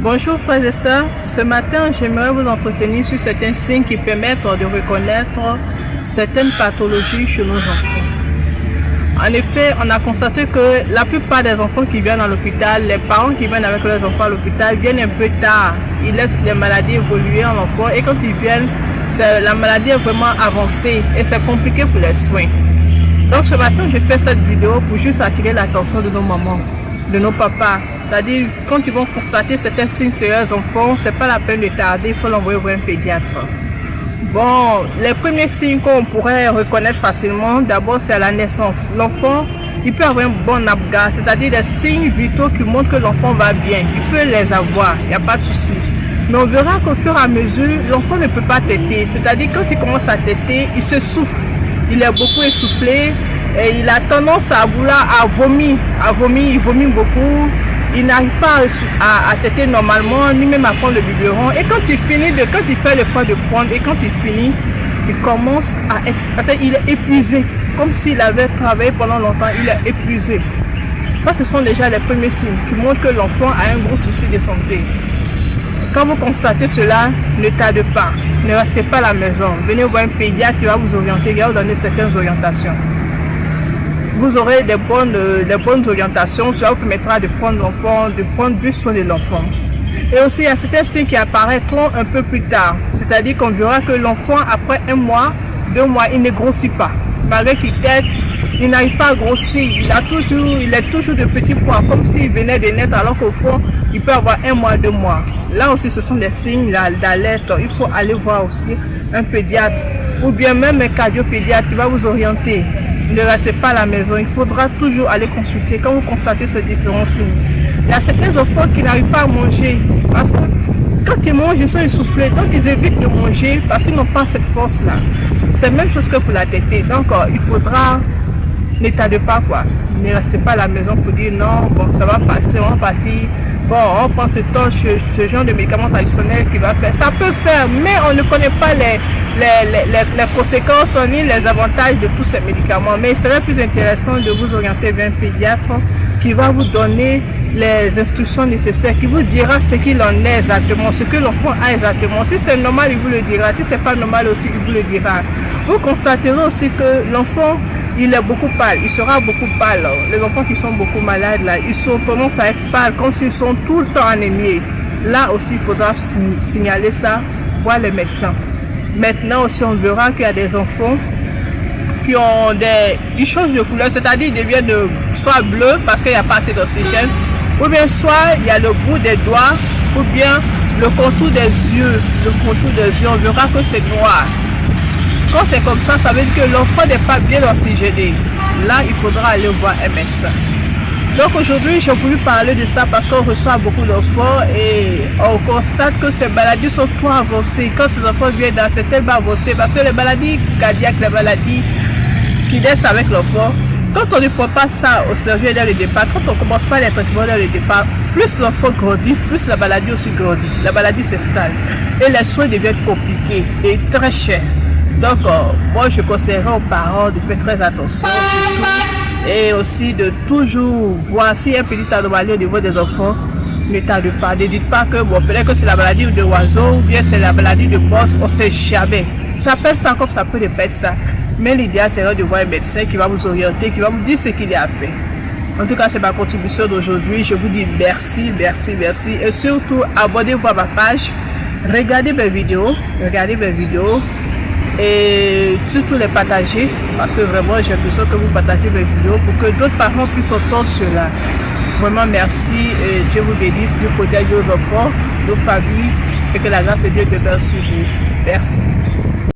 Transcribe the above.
Bonjour frères et sœurs, ce matin j'aimerais vous entretenir sur certains signes qui permettent de reconnaître certaines pathologies chez nos enfants. En effet, on a constaté que la plupart des enfants qui viennent à l'hôpital, les parents qui viennent avec leurs enfants à l'hôpital viennent un peu tard. Ils laissent les maladies évoluer en enfant et quand ils viennent, la maladie est vraiment avancée et c'est compliqué pour les soins. Donc ce matin, je fais cette vidéo pour juste attirer l'attention de nos mamans, de nos papas. C'est-à-dire, quand ils vont constater certains signes chez leurs enfants, c'est pas la peine de tarder, il faut l'envoyer voir un pédiatre. Bon, les premiers signes qu'on pourrait reconnaître facilement, d'abord c'est à la naissance. L'enfant, il peut avoir un bon abgas, c'est-à-dire des signes vitaux qui montrent que l'enfant va bien. Il peut les avoir, il n'y a pas de souci. Mais on verra qu'au fur et à mesure, l'enfant ne peut pas téter. C'est-à-dire quand il commence à téter, il se souffle. Il est beaucoup essoufflé et il a tendance à vouloir vomir, il vomit beaucoup. Il n'arrive pas à téter normalement, ni même à prendre le biberon. Et quand il fait l'effort de prendre, et quand il finit, il commence à être, il est épuisé, comme s'il avait travaillé pendant longtemps, il est épuisé. Ça, ce sont déjà les premiers signes qui montrent que l'enfant a un gros souci de santé. Quand vous constatez cela, ne tardez pas, ne restez pas à la maison. Venez voir un pédiatre qui va vous orienter, qui va vous donner certaines orientations. Vous aurez des bonnes orientations, cela vous permettra de prendre l'enfant, de prendre du soin de l'enfant. Et aussi, il y a certains signes qui apparaîtront un peu plus tard. C'est-à-dire qu'on verra que l'enfant, après 1 mois, 2 mois, il ne grossit pas. Malgré qu'il tète, il n'arrive pas à grossir. Il est toujours de petits poids, comme s'il venait de naître, alors qu'au fond, il peut avoir 1 mois, 2 mois. Là aussi, ce sont des signes d'alerte. Il faut aller voir aussi un pédiatre ou bien même un cardiopédiatre qui va vous orienter. Ne restez pas à la maison, il faudra toujours aller consulter quand vous constatez ces différents signes. Il y a certains enfants qui n'arrivent pas à manger parce que quand ils mangent, ils sont essoufflés, donc ils évitent de manger parce qu'ils n'ont pas cette force-là. C'est la même chose que pour la tétée. Donc il faudra, ne tardez pas quoi. Ne restez pas à la maison pour dire non, bon ça va passer, on va partir. Bon, on prend ce genre de médicaments traditionnels qui va faire. Ça peut faire, mais on ne connaît pas les conséquences ni les avantages de tous ces médicaments. Mais il serait plus intéressant de vous orienter vers un pédiatre qui va vous donner les instructions nécessaires, qui vous dira ce qu'il en est exactement, ce que l'enfant a exactement. Si c'est normal, il vous le dira. Si c'est pas normal aussi, il vous le dira. Vous constaterez aussi que l'enfant, il est beaucoup pâle, il sera beaucoup pâle. Les enfants qui sont beaucoup malades, là, ils ont tendance à être pâles, comme s'ils sont tout le temps anémiés. Là aussi, il faudra signaler ça, voir les médecins. Maintenant aussi, on verra qu'il y a des enfants qui ont ils changent de couleur, c'est-à-dire ils deviennent soit bleus parce qu'il n'y a pas assez d'oxygène, ou bien soit il y a le bout des doigts, ou bien le contour des yeux. Le contour des yeux, on verra que c'est noir. Quand c'est comme ça, ça veut dire que l'enfant n'est pas bien oxygéné. Là, il faudra aller voir un médecin. Donc aujourd'hui, j'ai voulu parler de ça parce qu'on reçoit beaucoup d'enfants et on constate que ces maladies sont trop avancées. Quand ces enfants viennent dans c'est tellement avancé parce que les maladies cardiaques, les maladies qui naissent avec l'enfant, quand on ne prend pas ça au sérieux dès le départ, quand on ne commence pas les traitements dès le départ, plus l'enfant grandit, plus la maladie aussi grandit. La maladie s'installe et les soins deviennent compliqués et très chers. Donc, moi, je conseillerais aux parents de faire très attention surtout, et aussi de toujours voir s'il y a une petite anomalie au niveau des enfants. Ne tardez pas. Ne dites pas que bon, peut-être que c'est la maladie de oiseau ou bien c'est la maladie de bosse, on ne sait jamais. Ça appelle ça comme ça peut répéter ça. Mais l'idéal, c'est de voir un médecin qui va vous orienter, qui va vous dire ce qu'il y a à faire. En tout cas, c'est ma contribution d'aujourd'hui. Je vous dis merci, merci, merci. Et surtout, abonnez-vous à ma page. Regardez mes vidéos. Et surtout les partager parce que vraiment j'ai besoin que vous partagez mes vidéos pour que d'autres parents puissent entendre cela. Vraiment merci et Dieu vous bénisse, Dieu protège nos enfants, nos familles et que la grâce de Dieu demeure sur vous. Merci.